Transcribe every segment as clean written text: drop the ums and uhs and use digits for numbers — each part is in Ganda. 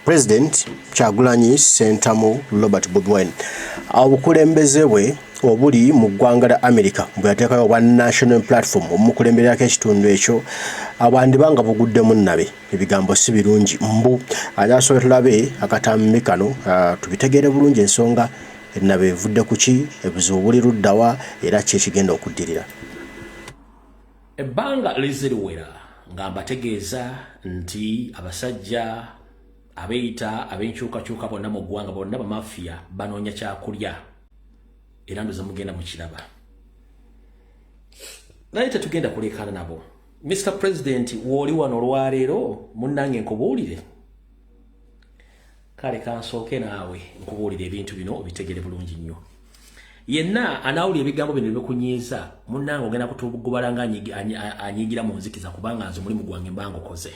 President Kyagulanyi Ssentamu Robert Bobi Wine obukulembeze bwe obuli mu ggwanga lya America bwe yateekayo obwa National Platform omukulembererako ekitundu ekyo abandibanga buguddemu nabe ebigambo si birungi mbu ajasobola tulabe akatambi kano tubitegeere bulungi ensonga nabe evudde ku ki ebizibu buli luddawa era ki ekigenda okuddirira. Ebbanga liziriwera nga mbategeeza nti abasajja abeeyita ab'enkyukakyuka bonna mu ggwanga bonna bamafiya banoonya kyakulya era ndoza mugenda mukiraba naye tetugenda kuleekaana nabo. Mr. President w'oli wano olwaleero munnange nkubuulire kale kansooke naawe nkubuulire ebintu bino obitegere bulungi nnyo. Yenna anaawulira ebigambo bino byekunyiiza munnange ogenda kutugubala nga anyiigira mu nzikiza kubanga nze mulimu gwange mbanga okoze.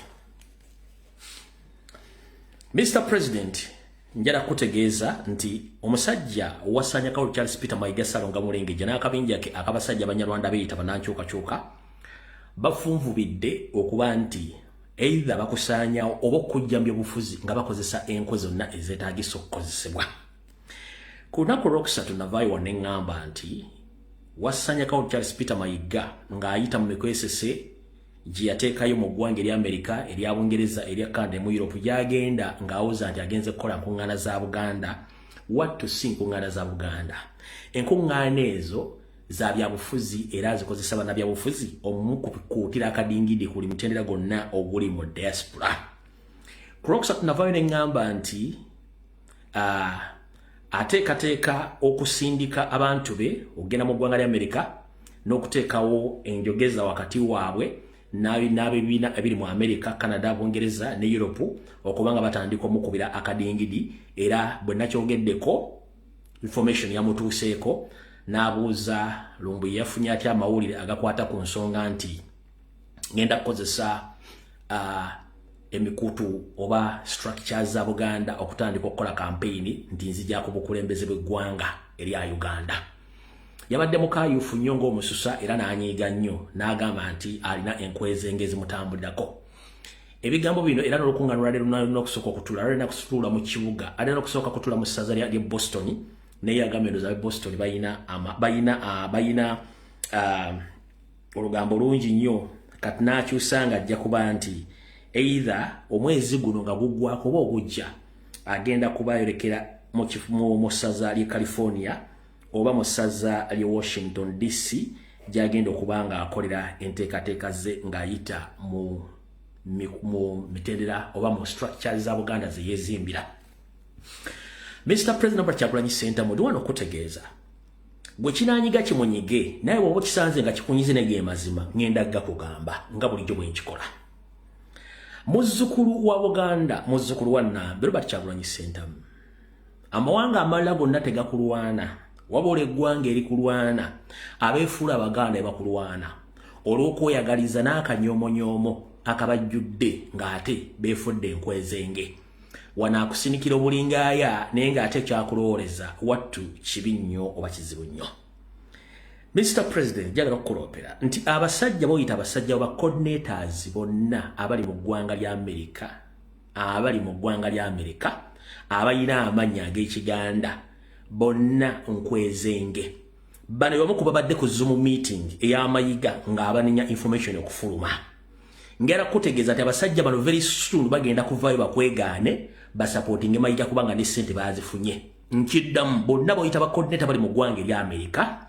Mr. President njala kutegeeza nti omusajja wasanya Kaulu Charles Peter Mayiga Salonga Mulengeja n'akabinja ke akabasajja Abanyarwanda beeyita bannankyukakyuka bafunvubidde okuba nti either bakusaanyawo oba okujja mu byobufuzi nga bakozesa enkozi zonna ezeetaagisa okukozesebwa. Ku lunaku olwokusatu navaayo wano ne ŋŋamba nti wasanya Kaulu Charles Peter Mayiga ng'ayita mu mikwesese gye yateekayo mu ggwanga erya Amerika erya Bungereza erya Canada mu Europe gy'agenda ng'awuza nti agenze kukola nkuŋŋaana za Buganda wattu si nkuŋŋaana za Buganda. Enkuŋŋaana ezo za byabufuzi era zikozesa bannabyabufuzi omumukukuutira akadingidi kuli mutendera gonna oguli mu diaspora. Ku lwokusatu navaayo ne ŋŋamba nti ateekateeka okusindika abantu be okugenda mu ggwanga lya Amerika n'okuteekawo enjogeza wakati waabwe n'abebibiina ebiri mu Amerika, Canada, Bungereza ne Europe okubanga batandika omukubira akadingidi era bwe nakyogeddeko information yamutuuseeko n'abuuza Lumbu yafunye atya amawulire agakwata ku nsonga nti ngenda kukozesa emikutu oba structures za Buganda okutandika okukola campaign nti nzija ku bukulembeze bw'eggwanga erya Uganda. Yabadde mukayufu nnyo ng'omususa era n'anyiiga nnyo n'agamba nti alina enkwezenge ezimutambuddako. Ebigambo bino era n'olukuŋŋaana lwali lunalina okusooka okutula lwalina kutuula mu kibuga alina okusooka kutula mu ssaza lya Boston naye agambye endowooza ab'e Boston bayina olugambo lungi nnyo kati n'akyusa ng'ajja kuba nti either omwezi guno nga guggwako oba ogujja agenda kubayolekera mu ssaza ly'e California oba mu ssaza ly'e Washington DC gy'agenda okuba ng'akolera enteekateeka ze ng'ayita mu mitendera oba mu structures za Buganda ze yeezimbira. Mr. President Robert Kyagulanyi Ssentamu ndi wano okutegeeza gwe kinaanyiga kimunyige naye bw'oba kisanze nga kikunyize nege mazima ngenda gakugamba nga bulijjo bwe nkikola. Muzzukulu wa Buganda muzzukulu wa Nambi Robert Kyagulanyi Ssentamu amawanga amalala gonna tegakulwana wabula eggwanga erikulwana abeefuula Abaganda ebakulwana olw'okweyagaliza n'akanyoomonyomo akabajjudde ng'ate beefudde enkwezenge wanaakusinikira obulingaaya naye ng'ate kyakulowooleza wattu kibi nnyo oba kizibu nnyo. Mr. President njagala okukuloopera nti abasajja boyita abasajja oba coordinators bonna abali mu ggwanga lya Amerika abalina amannya ag'Ekiganda bonna nkwezenge bano bamu ku babadde ku Zoom meeting ey'Amayiga ng'abanenya information okufuluma. Ngera kutegeeza nti abasajja bano very soon bagenda kuvaayo bakwegaane basupporting Mayiga kubanga ne ssente baazifunye. Nkiddamu bonna boyita ba coordinator bali mu ggwanga erya Amerika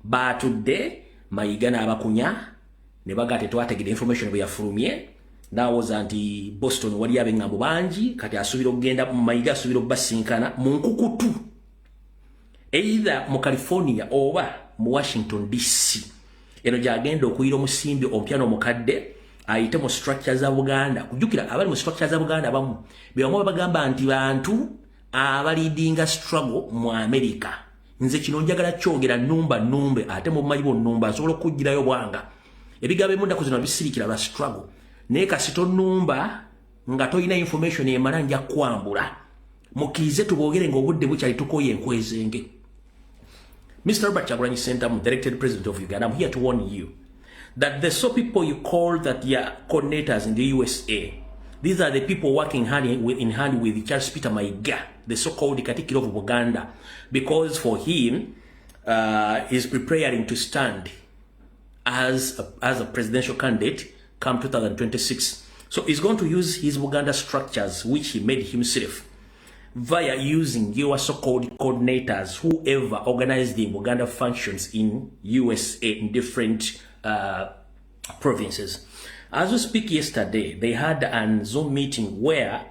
baatudde Mayiga n'abakunya ne bagaa tetwategedde information bwe yafulumye n'awooza nti Boston wali ab'eŋŋambo bangi kati asuubira okugenda Mayiga asuubira okubasinkana mu nkukutu either mu California oba mu Washington DC eno gy'agenda okuyira omusimbi omupya n'omukadde ayite mu structure za Buganda. Kujjukira abali mu structure za Buganda abamu be bamu bagamba nti bantu abalidinga struggle mu America. Nze kino njagala kyogera numbe ate mu bumanyi bw'onnumba asobola okujjirayo bwanga ebigambo ebimu ennaku zino bisirikira lwa struggle naye kasito nnumba nga toyina information emala nja kwambula mukkirize tuboogere ng'obudde bukyali tukoye enkwezenge. Mr. Robert Kyagulanyi Ssentamu, the elected president of Uganda, I'm here to warn you that the so people you call that they are coordinators in the USA These are the people working in hand with Charles Peter Mayiga, the so-called Katikiro of Buganda, because for him, he's preparing to stand as a presidential candidate come 2026. So he's going to use his Buganda structures, which he made himself, via using your so-called coordinators, whoever organized the Buganda functions in USA in different provinces. As we speak yesterday, they had a Zoom meeting where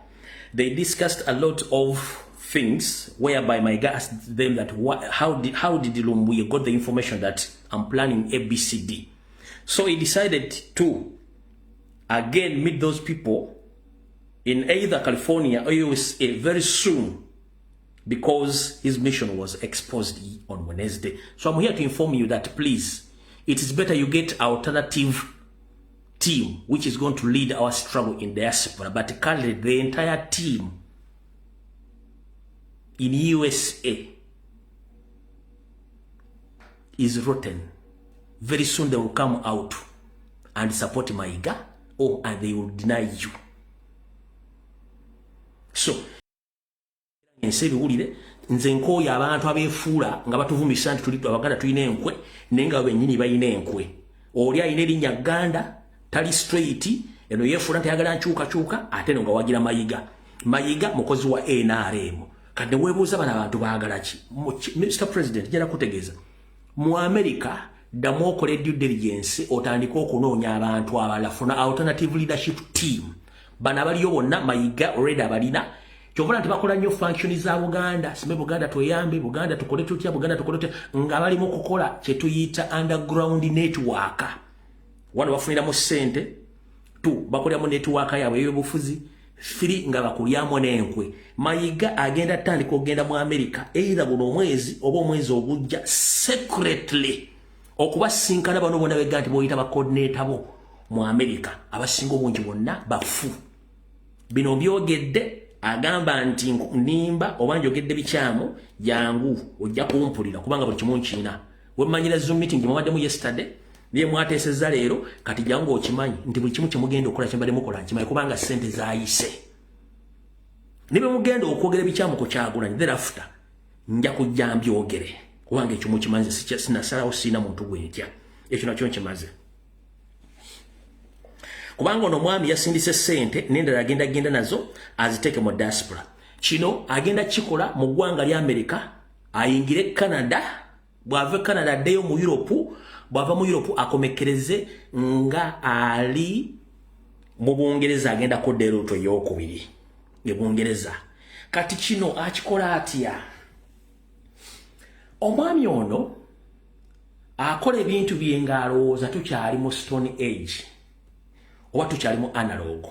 they discussed a lot of things, whereby Mayiga asked them that how did Lumbuye got the information that I'm planning ABCD. So he decided to again meet those people in either California or USA very soon, because his mission was exposed on Wednesday. So I'm here to inform you that please, it is better you get alternative team which is going to lead our struggle in diaspora. But currently the entire team in USA is rotten. Very soon they will come out and support Mayiga, and they will deny you. So ensebi ulire nze nkoya abantu abefuula nga batuvumisa nti tuli abaganda tulina enkwe nenga bennyini bayina enkwe. Oli ayina erinnya Ganda tali straight eno yefuula ntayagala nkyuka ate no nga wagira Mayiga mukozi wa NRM. Kati weebuuza bano abantu baagala ki? Mr. President jala kutegeeza mu America ddamu okole due diligence otandika okunoonya abantu abalala, funa alternative leadership team. Bana baliyo bonna Mayiga already abalina. Kyovula nti bakola nnyo function za Buganda, sime Buganda tuyambe, Buganda tukole tutya, Buganda tukole tutya, nga bali mu kukola kye tuyita underground network. Wano bafuniramu ssente, 2 bakoleramu network yaabwe ey'obufuzi, 3 nga bakulyamu n'enkwe. Mayiga agenda tandika okugenda mu America either buno omwezi oba omwezi ogujja secretly okubasinkana bano bonna begga nti boyita ba coordinator bo mu America abasinga obungi bonna bafu. Bino byogedde agamba nti nimba oba njogedde bikyamu jangu ojja kumpulira kubanga buli kimu nkina. Wemmanyira Zoom meeting mwaddemu yesterday niye mwateesezza leero kati jangu okimanyi nti buli kimu kyemugenda okukola kyembadde mukola nkimanyi kubanga ssente zaayise. Nibe mugenda okwogera bikyamu ku Kyagulanyi thereafter nja kujja mbyogere kubanga ekyo mukimanyi sinasalawo sina muntu gwentya. Ekyo nakyo nkimaze. Kubanga ono mwami yasindise ssente n'endala agenda nazo aziteeke mu diaspora. Kino agenda kikola mu ggwanga lya America, ayingire Canada, bw'ava Canada addeyo mu Europe, bw'ava mu Europe akomekereze nga ali mu Bungereza agenda kodda eruuto ey'okubiri e Bungereza. Kati kino akikola atya? Omwami ono akola ebintu bye ng'alowooza tukyali mu Stone Age oba tukyali mu analog.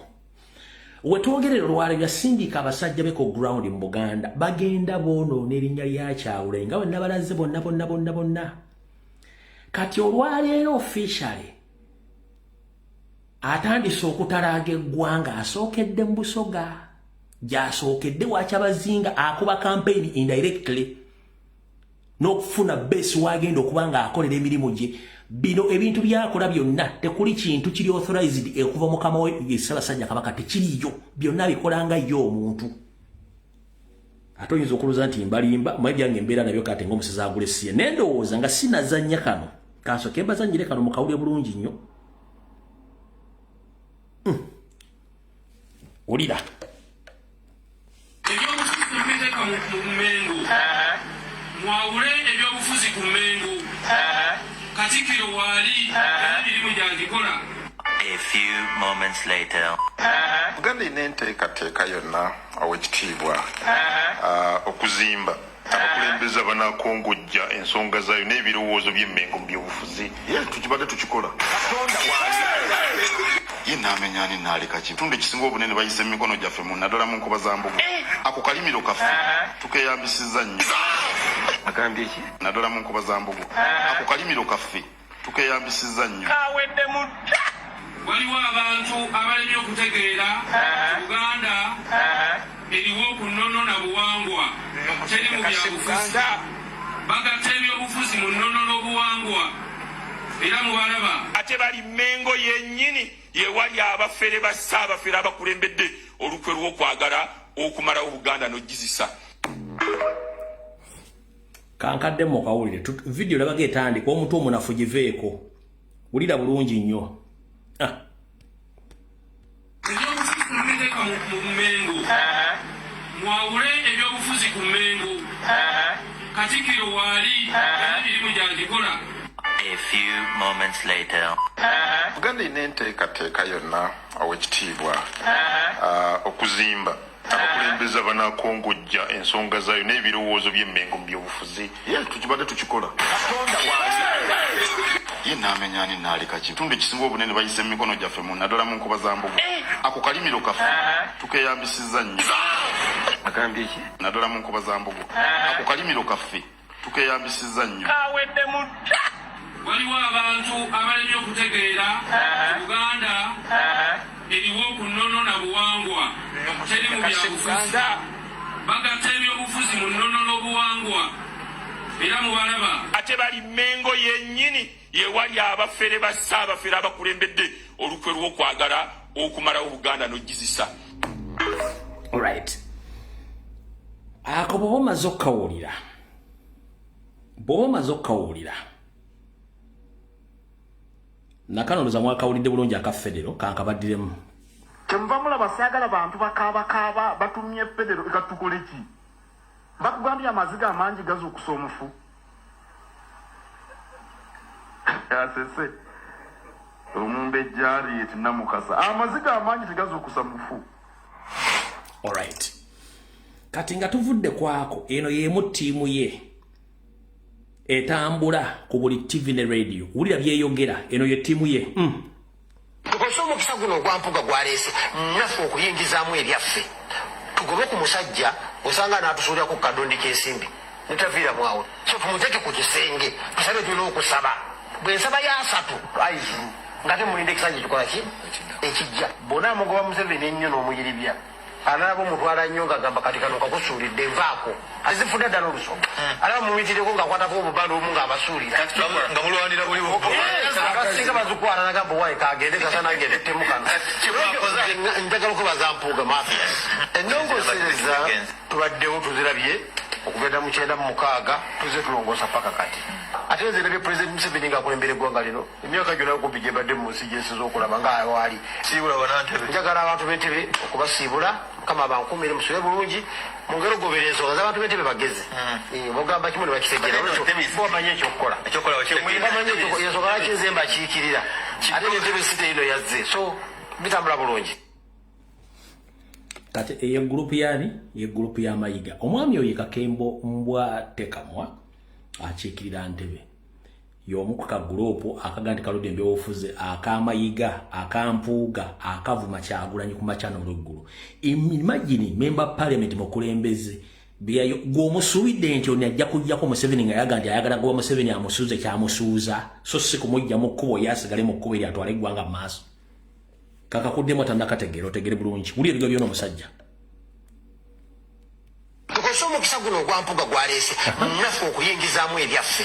Wetwogerera olwaleero yasindika abasajja be ku ground mu Buganda bagenda boonoona erinnya lya Kyagulanyi nga bonna balaze bonna. Kati olwaleero officially atandise okutalaaga eggwanga asookedde mu Busoga, gy'asookedde wakyabazinga akuba campaign indirectly n'okufuna base wagenda okuba nga akolera emirimu gye. Bino ebintu byakola byonna tekuli kintu kiri authorized okuva mukama we Ssaabasajja Kabaka tekiriyo, byonna bikolanga yo omuntu. Ate oyinza okuluza nti mbalimba mwe byange embeera nabyo kate ng'omusezi agulesiye nendowooza nga sinazannya kano kansooke mbazannyire kano mukawulire bulungi nnyo. Olira mwawule ebyobufuzi ku Mmengo Katikiro wali emirimu gyagikola. A few moments later. Buganda inenteekateeka yonna aw'ekitiibwa okuzimba abakulembeze abanakongojja ensonga zaayo n'ebirowoozo by'Emmengo mu byobufuzi. Tukibadde tukikola. Ye naamenyaani naaleka kitundu ekisinga obunene bayise mu mikono gyaffe mu naddala mu nkoba za Mbugu. Ako kalimiro kaffe tukeyambisizza nnyo. Agambye ki? Naddala mu nkoba za Mbugu. Ako kalimiro kaffe tukeyambisizza nnyo. Waliwo abantu abalebye okutegeera Uganda eriwo ku nnono na buwangwa teri mu byabufuzi. Bagatta ebyobufuzi mu nnono n'obuwangwa era mubalaba ate bali Mengo yennyini ye wali abafere ba Ssaabafere abakulembedde olukwe lw'okwagala okumalawo Buganda n'ogizisa. Kankadde mu kawulire video labaga etandika omuntu omunafu giveeko wulira bulungi nnyo. mwawule ebyobufuzi ku Mengo Katikkiro waali emirimu gyagikola. A few moments later. Buganda ina enteekateeka yonna ow'ekitiibwa okuzimba abakulembeze abanakongojja ensonga zaayo n'ebirowoozo by'Emmengo mu byobufuzi. Tukibadde tukikola. Ye n'amenya ani n'aleka kitundu ekisinga obunene bayise mu mikono gyaffe mu naddala mu nkoba za mbugu. Ako kalimiro kaffe tukeyambisizza nnyo. Agambye ki? Naddala mu nkoba za mbugu. Ako kalimiro kaffe tukeyambisizza nnyo. Kawedde mutta. Waliwo abantu abalemye okutegeera Uganda eriwo ku nnono na buwangwa teri mu byabufuzi. Bagatta ebyobufuzi mu nnono n'obuwangwa era mubalaba. Ate bali Mengo yennyini ye wali abafere ba Ssaabafere abakulembedde olukwe lw'okwagala okumalawo Buganda n'ogizisa. Alright. Ako bw'oba omaze okkawulira nakanonoza mwakawulidde bulungi aka Federo kankabaddiremu. Kyemuva mulaba saagala bantu bakaaba batumye Federo ekatukole ki? Bakugambye amaziga amangi gazuukusa omufu. Asese omumbe jari etinamukasa amaziga amangi tegazuukusa mufu. Alright. Kati nga tuvudde kwako eno yemu ttiimu ye etambula ku buli TV ne radio wulira byeyogera eno ye ttiimu ye. Tukozesa omukisa guno ogwampuga gwaleese naffe okuyingizaamu ebyaffe tugobe ku musajja osanga n'atusuulira ku kadondi k'ensimbi netaviiramu awo so tumuteeke ku kisenge tusabe tulina okusaba bwe nsaba ya 3 ayizulu nga temulinda ekisanja kikola ki ekijja bona amugoba Museveni ennyo n'omuyiribya alaba omutwala nnyo ng'agamba kati kano kakusuulidde nvaako azifudde ddala olusoga alaba mumitireko ng'akwatako obubanda omu ng'abasuulira nga mulwanira buli abasinga bazukwala nagamba wayi kagende kasanagende ttemu kano njagala okubaza mpuuga mafia ennongosereza tubaddewo tuzirabye okugenda mu 9 mu 6 tuze tulongoosa paka kati ate nzirabye President Museveni ng'akulembera eggwanga lino emyaka gyonna kumpi gye badde mu nsi gy'ensiza okulaba ng'awaali siibula banantebe njagala abantu b'entebe okubasiibula kama bankumire musule bulungi mungero goberera ensonga z'abantu b'entebe bageze bogamba kimu ne bakitegera bamanye ekyokukola bamanye ensonga laki nzemba akiikirira ate n'entebe site ino yazze so bitambula bulungi. Kati eyo group yani ye group ya Mayiga omwami oyo Kakembo mbwa tekamwa akiikirira ntebe y'omukuka group akagandika Ludembe ofuze akamayiga akampuuga akavuma Kyagulanyi ku machano olweggulu. Imagine member parliament mukulembeze byayo gwomusuubidde nti ono ajja kujjako Museveni nga yagandi ayagala gwa Museveni amusuuze kyamusuuza so si kumujja mu kkubo yasigale mu kkubo eri atwale eggwanga mu maaso. Kakakuddemu atannakategeera otegere bulungi wuli ebigo byona omusajja. Tukozesa omukisa guno ogwampuga gwaleese naffe okuyingizaamu ebyaffe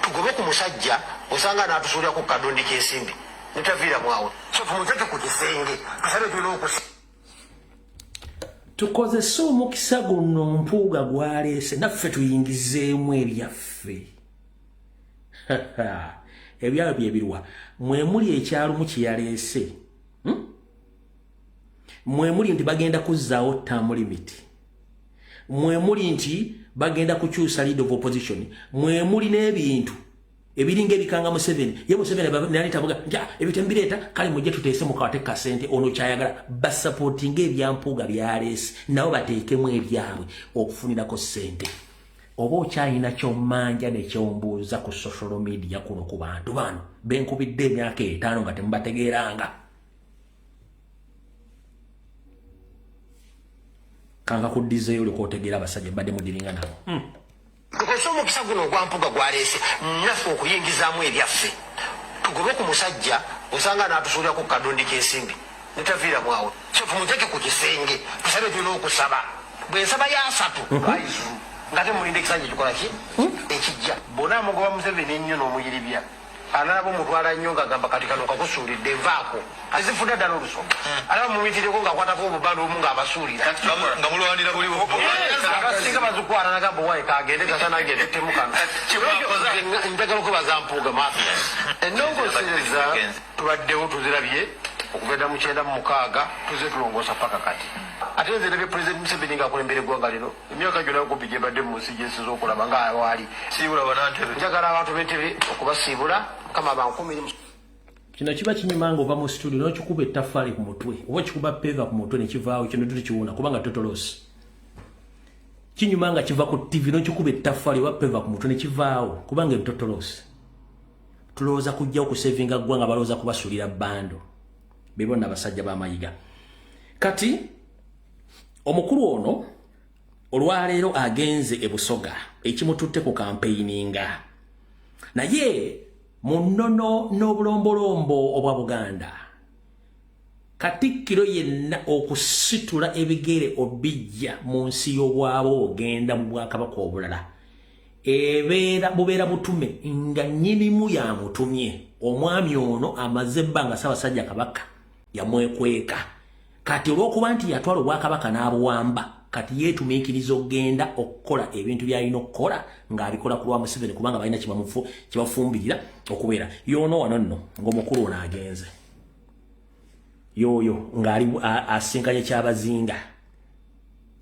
tugobe ku musajja osanga n'atusuulira ku kadondi k'ensimbi netaviiramu awo so tumuteeke ku kisenge tusabe tulina okusa. Tukozesa omukisa guno mpuuga gwaleese naffe tuyingizeemu ebyaffe. Ebyalo byebirwa mwe muli ekyalumu kyeyaleese mwe muli nti bagenda kuzzaawo term limit mwe muli nti bagenda kukyusa leader of opposition mwe muli n'ebintu ebiringa ebikanga Museveni ye Museveni nalitabuga nja ebitembireeta kale mujje tuteese mu kawateeka ssente ono kyayagala basupportinga ebyampuuga byaleese nabo bateekemu ebyabwe okufunirako ssente. Oba okyalina ky'ommanja nekyombuuza ku social media kuno ku bantu bano benkubidde emyaka 5 nga temubategeeranga. Kanga kuddizeeyo oliko otegeera abasajja badde mudiringa nabo. Tukozesa omukisa guno ogwampuga gwaleese naffe okuyingizaamu ebyaffe tugobe ku musajja osanga n'atusuulira ku kadondi k'ensimbi netaviiramu awo so tumuteeke ku kisenge tusabe tulina okusaba bwe nsaba ya 3 ayizulu nga temulinda ekisanja kikola ki ekijja bona amugoba Museveni ennyo n'omuyiribya analaba omutwala nnyo ng'agamba kati kano kakusuulidde nvaako azifuna ddala olusoma alaba mumitireko ng'akwatako obubanda omu ng'abasuulira nga mulwanira buli abasinga bazikwata nagamba wayi kagende kasanagende temu kano njagala okwebaza mpuuga mafia ennongosereza tubaddewo tuzirabye okugenda mu 96 tuze tulongoosa paka kati ate nze ndabye pulezidenti Museveni ng'akulembera eggwanga lino emyaka gyonna kumpi gye mbadde mu nsi gyensinza okulaba ng'awaali siibula banantebe njagala abantu b'entebe okubasiibula kama bankumi kino kiba kinyuma ng'ova mu studio n'okikuba ettaffaali ku mutwe oba okikuba peva ku mutwe ne kivaawo kino tukiwuna kubanga totolosi kinyuma nga kiva ku TV n'okikuba ettaffaali oba peva ku mutwe ne kivaawo kubanga ebitotolosi tulowooza kujjawo kusevinga ggwanga balowooza kubasuulira bando bebonna abasajja b'amayiga kati omukulu ono olwaleero agenze e Busoga ekimututte ku campaigninga naye mu nnono n'obulombolombo obwa Buganda Katikkiro yenna okusitula ebigere obijja mu nsi y'obwabo ogenda mu Bwakabaka obulala bubeera butume nga nnyinimu yamutumye omwami ono amaze ebbanga Ssaabasajja Kabaka yamwekweka kati olw'okuba nti yatwala Obwakabaka n'abuwamba kati yeetumiikiriza okugenda okukola ebintu by'alina okukola ng'abikola ku lwa Museveni kubanga balina kibafumbirira okubeera yoono wano nno ng'omukulu ono agenze yoyo ng'ali asinkanye ky'abazinga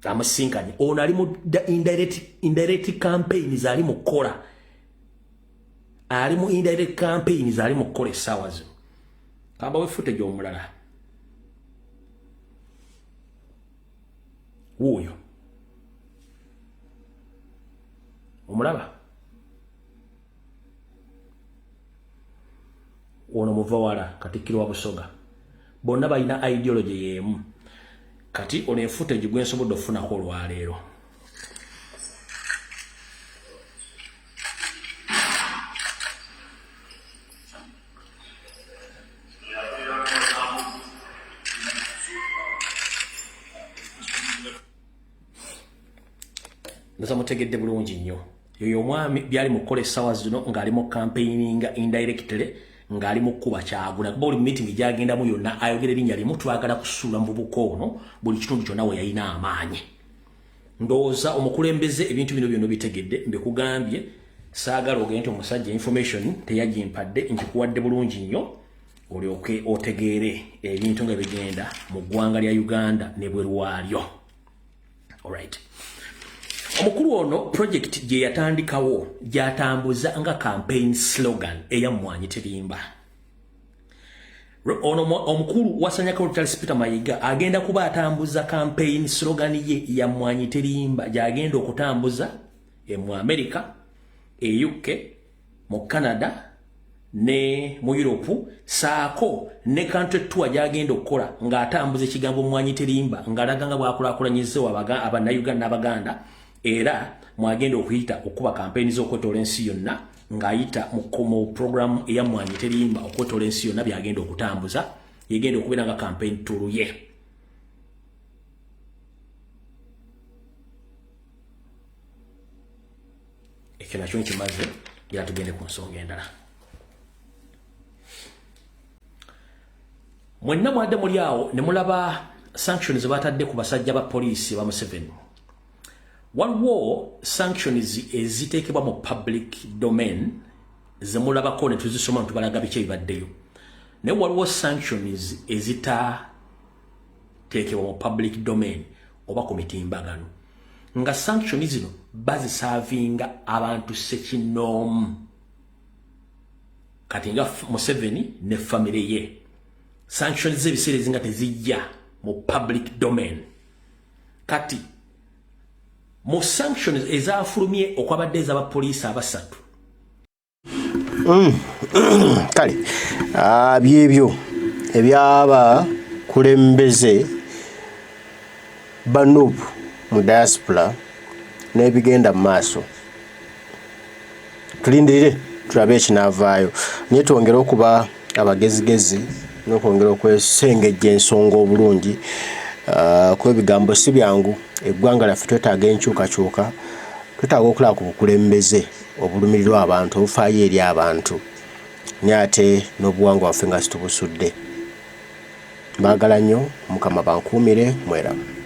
amusinkanye ono ali mu indirect campaigns ali mu kukola ali mu indirect campaigns ali mu kukola essaawa zino kamba wefutejo omulala wuuyo omulaba ono muvawala Katikkiro wa Busoga bonna balina ideology yeemu kati ono efuteji gwe nsobodde okufunako olwaleero ndoza mutegedde bulungi nnyo yoyo omwami byali mu kukola essaawa zino ng'ali mu campaigninga indirectly ng'ali mu kkuba Kyagula kuba buli meeting gy'agendamu yonna ayogera erinnya limu twagala kusuula mu bubuka ono buli kitundu kyonna we yalina amaanyi ndowooza omukulembeze ebintu bino byonna bitegedde mbikugambye saagala ogende nti omusajja information teyagimpadde nkikuwadde bulungi nnyo olyoke otegeere ebintu nga bigenda mu ggwanga lya Uganda ne bweru waalyo. Alright. Omukulu ono project gye yatandikawo gyatambuza nga campaign slogan eya Mmwanyi Terimba. Ono omukulu wasanyako Charles Peter Mayiga agenda kuba atambuza campaign slogan ye ya Mmwanyi Terimba gyagenda okutambuza mu America, UK, mu Canada ne mu Europe saako ne country tour gyagenda okukola ng'atambuza ekigambo Mmwanyi Terimba ng'alaga nga bw'akulaakulanyizeewo Abannayuganda n'Abaganda era mwagenda okuyita okuba campaign z'okwetoola ensi yonna ng'ayita mu program eya Mmwanyi Terimba okwetoola ensi yonna byagenda okutambuza yegenda okubeera nga campaign tour ye. Ekyo nakyo nkimaze era tugende ku nsonga endala. Mwenna mwadde muli awo ne mulaba sanctions batadde ku basajja ba poliisi ba Museveni. Waliwo sanctions eziteekebwa mu public domain ze mulabako ne tuzisoma ntubalaga biki ebibaddeyo. Naye waliwo sanctions ezitateekebwa mu public domain oba ku mitimbagano. Nga sanctions zino bazisavinga abantu ssekinnoomu. Kati nga Museveni ne family ye. Sanctions z'ebiseera ezinga tezijja mu public domain. Kati mu sanctions ezafulumye okwabadde ez'abapoliisi abasatu. Kale byebyo ebyaba kulembeze banupu mu diaspora n'ebigenda mu maaso. Tulindirire tulabe ekinaavaayo naye twongere okuba abagezigezi n'okwongera okwesengejja ensonga obulungi kuba ebigambo si byangu. Eggwanga lyaffe twetaaga enkyukakyuka, twetaaga okulaba ku bukulembeze obulumirirwa abantu obufaayo eri abantu ne ate n'obuwangwa waffe nga situbusudde. Mbaagala nnyo, Mukama bankuumire, mweramu.